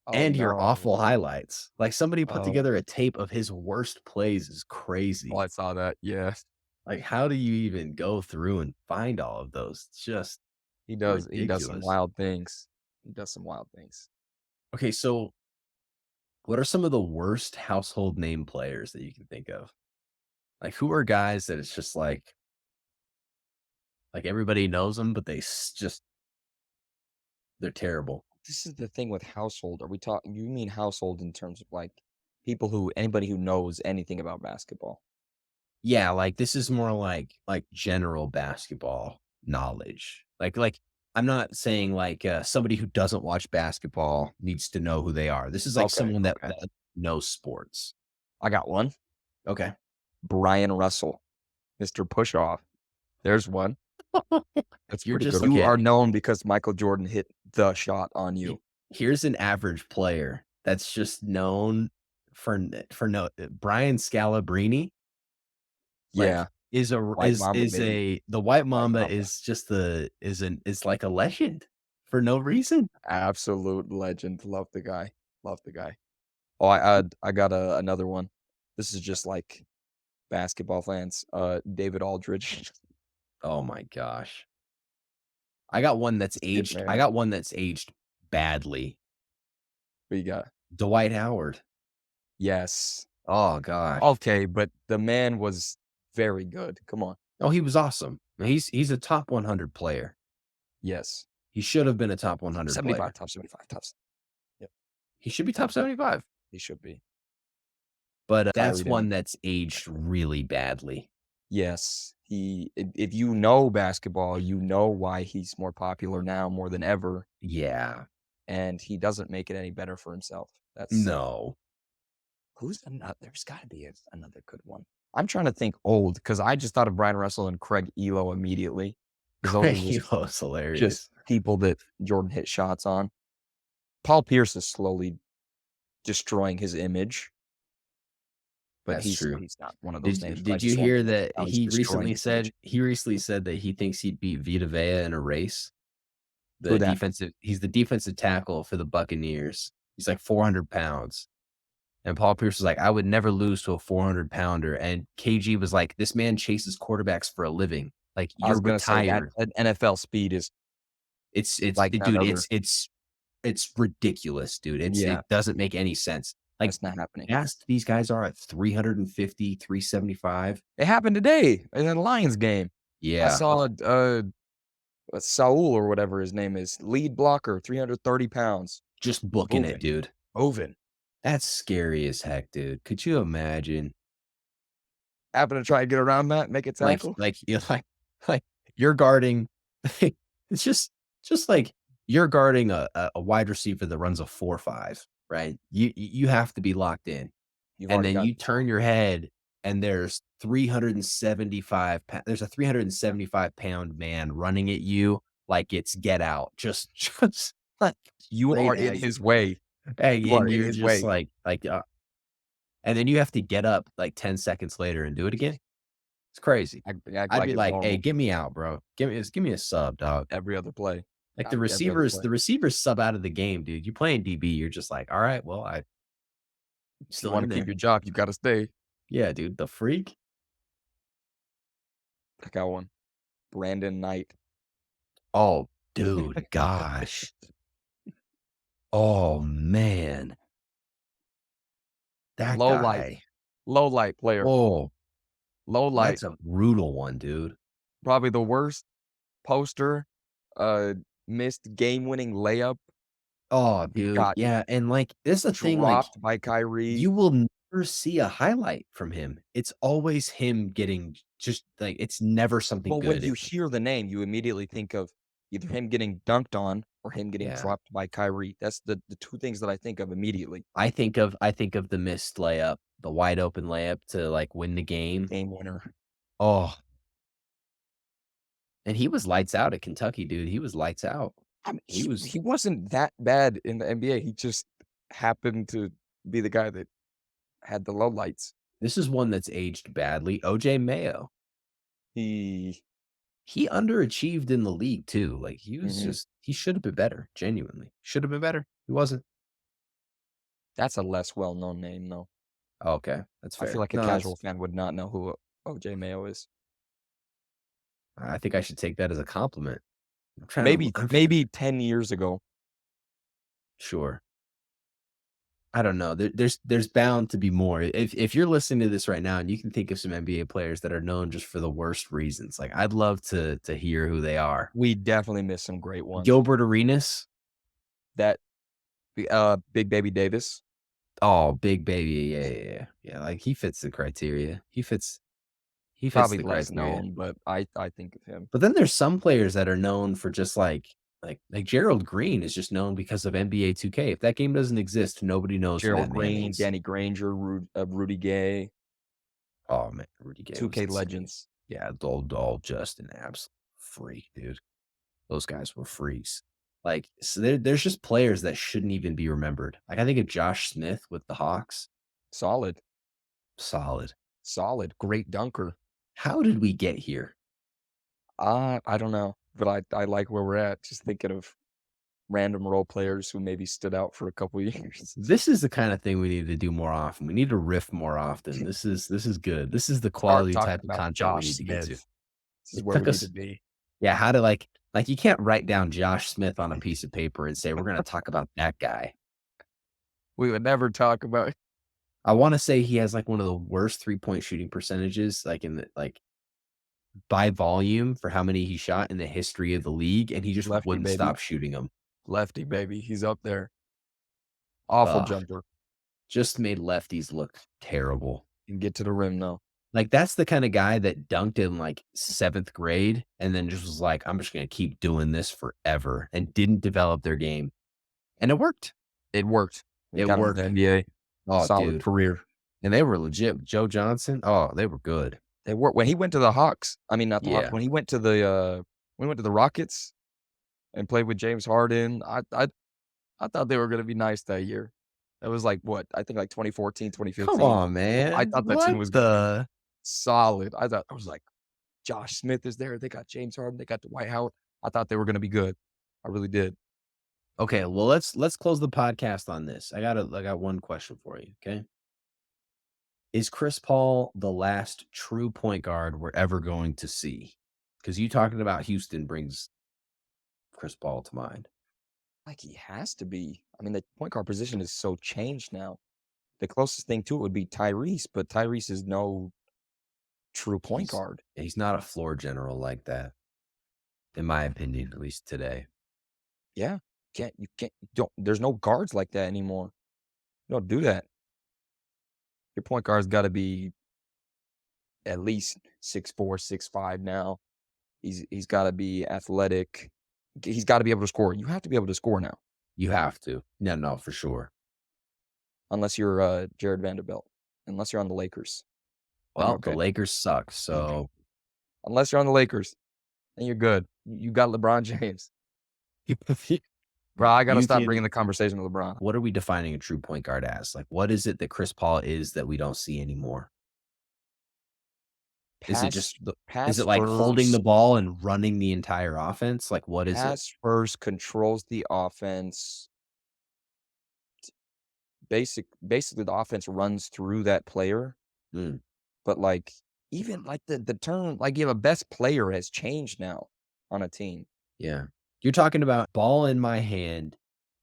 S2: Oh,
S1: and your
S2: no.
S1: awful highlights. Like somebody put
S2: Oh.
S1: together a tape of his worst plays is
S2: Oh,
S1: crazy.
S2: I saw that, yes.
S1: Like how do you even go through and find all of those? It's just
S2: He does some
S1: ridiculous.
S2: wild things. He does some wild things.
S1: Okay, so what are some of the worst household name players that you can think of? Like, who are guys that it's just like everybody knows them, but just they're terrible.
S2: This is the thing with household. Are we talking you mean household in terms of, like, people who anybody who knows anything about basketball?
S1: Yeah, like this is more like general basketball knowledge. Like I'm not saying like somebody who doesn't watch basketball needs to know who they are. This is like
S2: Okay,
S1: someone
S2: okay.
S1: that knows sports.
S2: I got one.
S1: Okay.
S2: Brian Russell, Mr. Pushoff. There's one. That's
S1: You're
S2: pretty
S1: just
S2: good. You
S1: okay.
S2: are known because Michael Jordan hit the shot on
S1: he-
S2: you.
S1: Here's an average player that's just known for no Brian Scalabrine. Like,
S2: Yeah, White Mamba,
S1: is
S2: baby.
S1: a the White
S2: White
S1: Mamba
S2: Mamba.
S1: is just is like a legend for no reason.
S2: Absolute legend. Love the guy. Love the guy. Oh, I got another one. This is just like basketball fans. David Aldridge.
S1: Oh my gosh.
S2: Skip
S1: I
S2: man.
S1: got one that's aged badly.
S2: What you got?
S1: Dwight Howard.
S2: Yes.
S1: Oh gosh.
S2: Okay, but the man was very good. Come on.
S1: Oh, he was awesome. He's a top 100 player.
S2: Yes.
S1: He should have been a top
S2: Top
S1: 100
S2: 75,
S1: player.
S2: top 75, top. Yep.
S1: He should be top 75.
S2: He should be.
S1: But that's
S2: Kyrie
S1: one
S2: didn't.
S1: that's aged really badly.
S2: Yes, if you know basketball, you know why he's more popular now more than ever,
S1: Yeah.
S2: and he doesn't make it any better for himself. That's
S1: No.
S2: who's another? There's got to be another good one. I'm trying to think old because I just thought of Brian Russell and Craig Elo immediately because those are
S1: He's
S2: just
S1: hilarious.
S2: people that Jordan hit shots on. Paul Pierce is slowly destroying his image, but
S1: That's true.
S2: he's not one of those names.
S1: Did
S2: But I
S1: did you
S2: just want
S1: hear
S2: to
S1: that
S2: how he's destroying his image.
S1: he recently said that he thinks he'd beat Vita Vea in a race?
S2: Who that?
S1: He's the defensive tackle for the Buccaneers. He's like 400 pounds. And Paul Pierce was like, I would never lose to a 400 pounder. And KG was like, this man chases quarterbacks for a living. Like,
S2: I
S1: you're
S2: was gonna say
S1: retired.
S2: at NFL speed is
S1: It's
S2: like none
S1: dude,
S2: other.
S1: it's ridiculous, dude.
S2: Yeah,
S1: It doesn't make any sense. Like,
S2: that's not happening.
S1: fast these guys are at 350, 375.
S2: It happened today in the Lions game. I
S1: Yeah,
S2: saw Saul or whatever his name is, lead blocker, 330 pounds,
S1: just booking it,
S2: moving,
S1: dude.
S2: moving.
S1: That's scary as heck, dude. Could you imagine?
S2: Happen to try and get around that, make a tackle.
S1: You like you're guarding. It's just like you're guarding a wide receiver that runs a 4.5, right? You have to be locked in,
S2: You've
S1: and
S2: already
S1: then
S2: got
S1: you turn your head, and there's 375. There's a 375-pound man running at you like it's Get Out. Just like
S2: you
S1: straight
S2: are in
S1: at you.
S2: his way.
S1: Hey,
S2: You are
S1: and
S2: in
S1: you're
S2: his
S1: just
S2: way.
S1: and then you have to get up like 10 seconds later and do it again. It's crazy.
S2: Act
S1: I'd
S2: like
S1: be
S2: it's
S1: like, "Hey,
S2: normal
S1: get me out, bro. Give me a sub, dog."
S2: every other play.
S1: Like
S2: Every other play.
S1: the receivers sub out of the game, dude. You playing DB, you're just like, "All right, well, I
S2: You
S1: still
S2: want
S1: in
S2: to keep
S1: there."
S2: your job, you got to stay.
S1: Yeah, dude, the freak.
S2: I got one. Brandon Knight.
S1: Oh, dude, gosh. Oh, man. That
S2: Low light.
S1: guy.
S2: Low light player.
S1: Oh,
S2: Low light.
S1: that's a brutal one, dude.
S2: Probably the worst poster. Missed game-winning layup.
S1: Oh, dude.
S2: Got
S1: Yeah, and like this is the thing, like
S2: dropped by Kyrie.
S1: you will never see a highlight from him. It's always him getting just like it's never something
S2: Well, when
S1: good.
S2: you hear the name, you immediately think of either him getting dunked on or him getting
S1: Yeah.
S2: dropped by Kyrie. That's the two things that I think of immediately.
S1: I think of the missed layup, the wide open layup to like win the game.
S2: Game winner.
S1: Oh, and he was lights out at Kentucky, dude. He was lights out.
S2: I mean,
S1: He was
S2: he wasn't that bad in the NBA. He just happened to be the guy that had the lowlights.
S1: This is one that's aged badly. OJ Mayo.
S2: He
S1: He underachieved in the league too. Like he was
S2: Mhm.
S1: just he should have been better, genuinely. Should have been better. He wasn't.
S2: That's a less well-known name, though.
S1: Oh, okay, that's
S2: I
S1: fair.
S2: feel like a
S1: No,
S2: casual fan would not know who OJ Mayo is.
S1: I think I should take that as a compliment. I'm trying to
S2: Maybe 10 years ago.
S1: sure. I don't know. There's bound to be more. If you're listening to this right now and you can think of some NBA players that are known just for the worst reasons, like I'd love to hear who they are.
S2: We definitely missed some great ones.
S1: Gilbert Arenas.
S2: That Big Baby Davis.
S1: Oh, big baby. Yeah. Like he fits the criteria. He fits
S2: Probably
S1: the
S2: less
S1: criteria.
S2: known, but I think of him.
S1: But then there's some players that are known for just like Gerald Green is just known because of NBA 2K. If that game doesn't exist, nobody knows who
S2: Gerald
S1: that man
S2: Green,
S1: is.
S2: Danny Granger, Rudy Gay,
S1: Oh man, Rudy Gay.
S2: 2K legends.
S1: Yeah, all just an absolute freak, dude. Those guys were freaks. Like, so there's just players that shouldn't even be remembered. Like, I think of Josh Smith with the Hawks.
S2: Solid.
S1: Solid.
S2: Great dunker.
S1: How did we get here?
S2: I don't know, but I like where we're at. Just thinking of random role players who maybe stood out for a couple years.
S1: This is the kind of thing we need to do more often. We need to riff more often. This is good. This is the quality
S2: Start
S1: type
S2: talking
S1: of
S2: about
S1: content
S2: Josh
S1: we need to get to.
S2: Smith. This is
S1: It
S2: where we
S1: took
S2: need
S1: us-
S2: to be.
S1: Yeah, how to like you can't write down Josh Smith on a piece of paper and say we're going to talk about that guy.
S2: We would never talk about.
S1: I want to say he has like one of the worst 3-point shooting percentages, like in the by volume for how many he shot in the history of the league, and he just
S2: Lefty,
S1: wouldn't
S2: baby.
S1: stop shooting them.
S2: Lefty, baby. He's up there. Awful
S1: Ugh.
S2: jumper.
S1: just made lefties look terrible.
S2: And get to the rim, though.
S1: Like, that's the kind of guy that dunked in, like, 7th grade and then just was like, "I'm just gonna keep doing this forever," and didn't develop their game. And it worked.
S2: It worked.
S1: It
S2: Got him to
S1: worked.
S2: the NBA.
S1: Oh,
S2: Solid
S1: dude.
S2: career.
S1: And they were legit. Joe Johnson, oh, they were good.
S2: They worked. When he went to the Hawks, I mean, not the Hawks,
S1: Yeah.
S2: when he went to the Rockets and played with James Harden, I thought they were gonna be nice that year. That was like what? I think like 2014,
S1: Come
S2: 2015.
S1: on, man.
S2: I thought that team
S1: What
S2: was
S1: the
S2: solid. I was like, Josh Smith is there. They got James Harden. They got Dwight Howard. I thought they were gonna be good. I really did.
S1: Okay, well, let's close the podcast on this. I got one question for you, okay? Is Chris Paul the last true point guard we're ever going to see? Because you talking about Houston brings Chris Paul to mind.
S2: Like he has to be. I mean, the point guard position is so changed now. The closest thing to it would be Tyrese, but Tyrese is no true point guard.
S1: He's not a floor general like that, in my opinion, at least today.
S2: Yeah. There's no guards like that anymore. You don't do that. Your point guard's got to be at least 6'4", 6'5" now. He's got to be athletic. He's got to be able to score. You have to be able to score now.
S1: You have to. No, for sure.
S2: Unless you're Jared Vanderbilt. Unless you're on the Lakers.
S1: Well, the Lakers suck, so.
S2: Okay. Unless you're on the Lakers, then you're good. You got LeBron James. Bro, I got to stop bringing the conversation to LeBron.
S1: What are we defining a true point guard as? Like, what is it that Chris Paul is that we don't see anymore? Is it like holding the ball and running the entire offense? Like, what is it?
S2: Pass first, controls the offense. Basically, the offense runs through that player. But like, even like the term, like, you have a best player has changed now on a team.
S1: Yeah. You're talking about ball in my hand.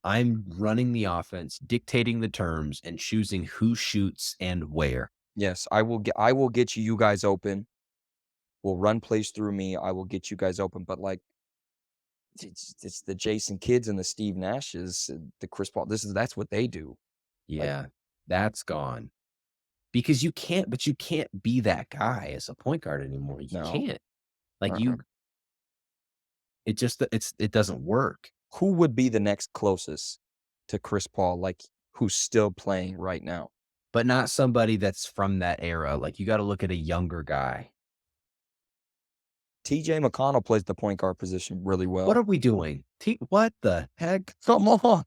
S1: I'm running the offense, dictating the terms, and choosing who shoots and where.
S2: Yes, I will get you guys open. We'll run plays through me. I will get you guys open. But like, it's the Jason Kidds and the Steve Nashes, the Chris Paul. That's what they do.
S1: Yeah, that's gone. Because you can't be that guy as a point guard anymore. You can't. Like it doesn't work.
S2: Who would be the next closest to Chris Paul, like who's still playing right now?
S1: But not somebody that's from that era. Like, you got to look at a younger guy.
S2: TJ McConnell plays the point guard position really well.
S1: What are we doing? What the heck?
S2: Come on.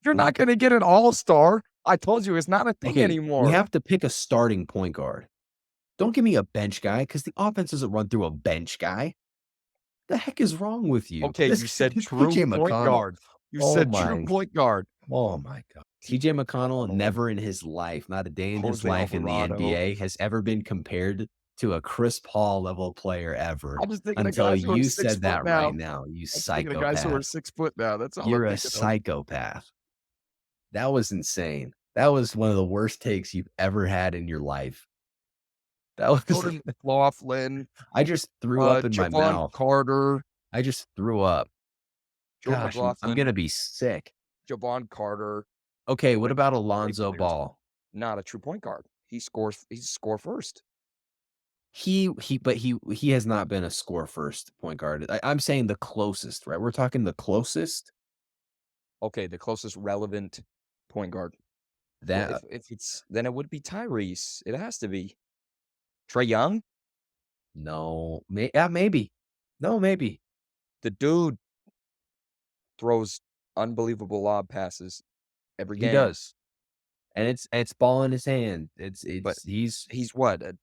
S2: You're not going to get an all-star. I told you it's not a thing anymore.
S1: We have to pick a starting point guard. Don't give me a bench guy, because the offense doesn't run through a bench guy. The heck is wrong with you?
S2: Okay, you said true point guard. You said true point guard.
S1: Oh, my God. TJ McConnell, never in his life, not a day in his life in the NBA, has ever been compared to a Chris Paul level player ever.
S2: I'm just thinking
S1: until you said that right now. You psychopath.
S2: The guys who are 6 foot now. That's all.
S1: You're a psychopath. That was insane. That was one of the worst takes you've ever had in your life. That was
S2: Jordan McLaughlin.
S1: I just threw up in my mouth.
S2: Carter.
S1: I just threw up. Gosh, I'm gonna be sick.
S2: Javon Carter.
S1: Okay, what about Alonzo Ball?
S2: Not a true point guard. He's score first.
S1: He has not been a score first point guard. I'm saying the closest, right? We're talking the closest.
S2: Okay, the closest relevant point guard.
S1: That
S2: if it's then it would be Tyrese. It has to be. Trae Young?
S1: No, maybe. No, maybe.
S2: The dude throws unbelievable lob passes every game.
S1: He does, and it's ball in his hand. But he's
S2: what, a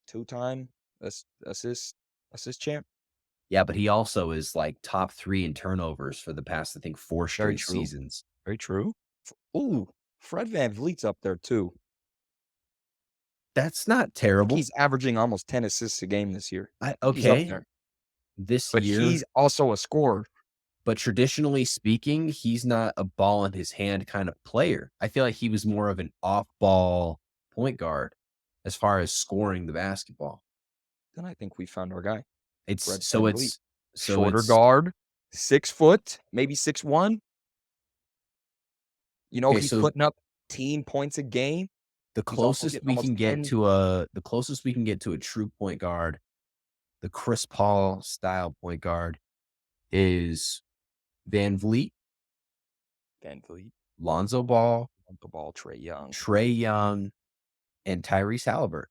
S2: 2-time assist champ?
S1: Yeah, but he also is like top 3 in turnovers for the past, I think, 4 straight seasons.
S2: Very true. Ooh, Fred VanVleet's up there too.
S1: That's not terrible.
S2: He's averaging almost 10 assists a game this year.
S1: Okay.
S2: He's up there.
S1: But
S2: he's also a scorer.
S1: But traditionally speaking, he's not a ball in his hand kind of player. I feel like he was more of an off-ball point guard as far as scoring the basketball.
S2: Then I think we found our guy.
S1: It's
S2: shorter guard, 6 foot, maybe 6'1". You know, he's putting up 15 points a game.
S1: The
S2: He's also
S1: closest
S2: getting
S1: we
S2: almost
S1: can get
S2: 10
S1: to a true point guard, the Chris Paul style point guard, is Van Vliet,
S2: Van Vliet,
S1: Lonzo Ball,
S2: Trae Young,
S1: and Tyrese Halliburton.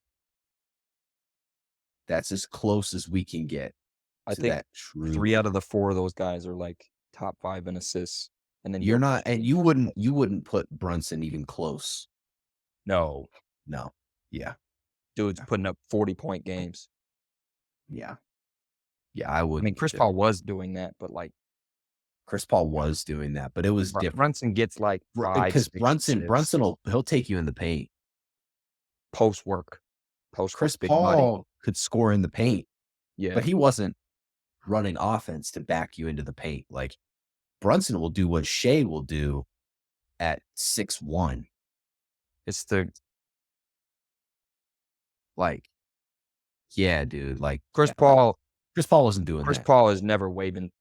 S1: That's as close as we can get
S2: I
S1: to
S2: think
S1: that true.
S2: 3 out of the 4 of those guys are like top 5 in assists. And then
S1: You're not, and you wouldn't put Brunson even close.
S2: No.
S1: Yeah.
S2: Dude's putting up 40-point games.
S1: Yeah, I would.
S2: I mean, Chris Paul was doing that, but like
S1: Chris Paul was doing that, but it was different.
S2: Brunson gets like 5,
S1: Because
S2: 6
S1: Brunson
S2: assists.
S1: he'll take you in the paint.
S2: Post work,
S1: Chris
S2: big
S1: Paul
S2: body.
S1: could score in the paint,
S2: Yeah,
S1: but he wasn't running offense to back you into the paint. Like Brunson will do what Shea will do at 6'1".
S2: it's the
S1: Like, yeah, dude. Like
S2: Chris Paul.
S1: Chris Paul wasn't doing
S2: Chris
S1: that.
S2: Paul is never waving.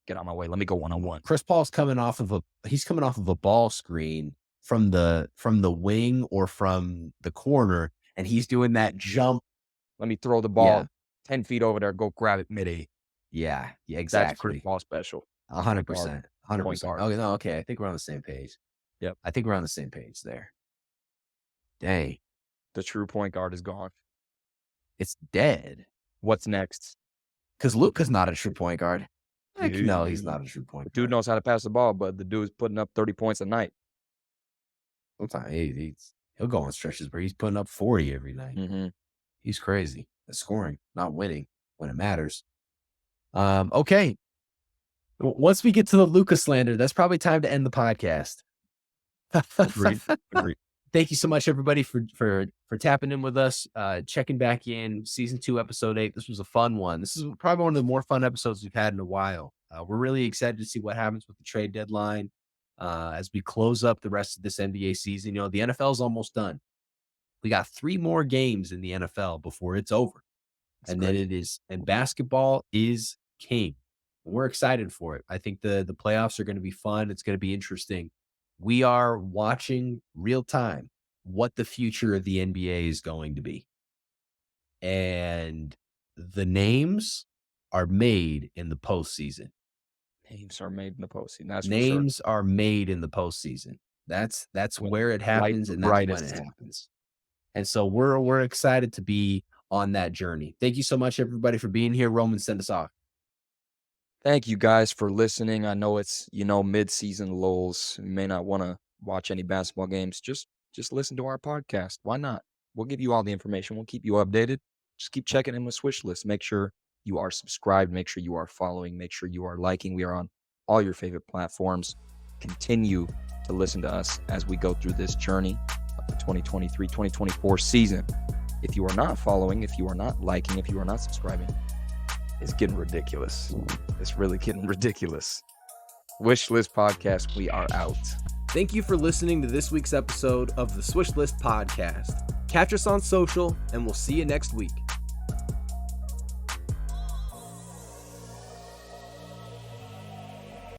S2: Get out of my way. Let me go 1-on-1.
S1: Chris Paul's coming off of a ball screen from the wing or from the corner, and he's doing that jump.
S2: Let me throw the ball 10 feet over there. Go grab it mid-A.
S1: Yeah,
S2: That's
S1: exactly.
S2: Chris Paul special.
S1: 100%. 100%.
S2: guard.
S1: Okay, no, okay. I think we're on the same page.
S2: Yep.
S1: I think we're on the same page there. Dang,
S2: The true point guard is gone.
S1: it's dead.
S2: What's next?
S1: Because Luka's not a true point guard. Heck
S2: Dude.
S1: no, he's not a true point guard.
S2: Dude knows how to pass the ball, but the dude's putting up 30 points a night.
S1: Sometimes he'll go on stretches where he's putting up 40 every night.
S2: Mm-hmm.
S1: He's crazy at scoring, not winning when it matters. Okay. Once we get to the Luka slander, that's probably time to end the podcast.
S2: Agreed.
S1: Thank you so much, everybody, for tapping in with us, checking back in. Season 2, episode 8. This was a fun one. This is probably one of the more fun episodes we've had in a while. We're really excited to see what happens with the trade deadline as we close up the rest of this NBA season. You know, the NFL is almost done. We got 3 more games in the NFL before it's over. And basketball is king. We're excited for it. I think the playoffs are going to be fun. It's going to be interesting. We are watching real time what the future of the NBA is going to be. And the names are made in the postseason.
S2: Names are made in the postseason. That's
S1: Names are made in the postseason. That's where it happens, and that's when it happens. And so we're excited to be on that journey. Thank you so much, everybody, for being here. Roman, send us off.
S2: Thank you guys for listening. I know it's, mid-season lulls. You may not want to watch any basketball games. Just listen to our podcast. Why not? We'll give you all the information. We'll keep you updated. Just keep checking in with Swishlist. Make sure you are subscribed. Make sure you are following. Make sure you are liking. We are on all your favorite platforms. Continue to listen to us as we go through this journey of the 2023-2024 season. If you are not following, if you are not liking, if you are not subscribing, it's getting ridiculous. It's really getting ridiculous. Swishlist Podcast, we are out.
S1: Thank you for listening to this week's episode of the Swishlist Podcast. Catch us on social, and we'll see you next week.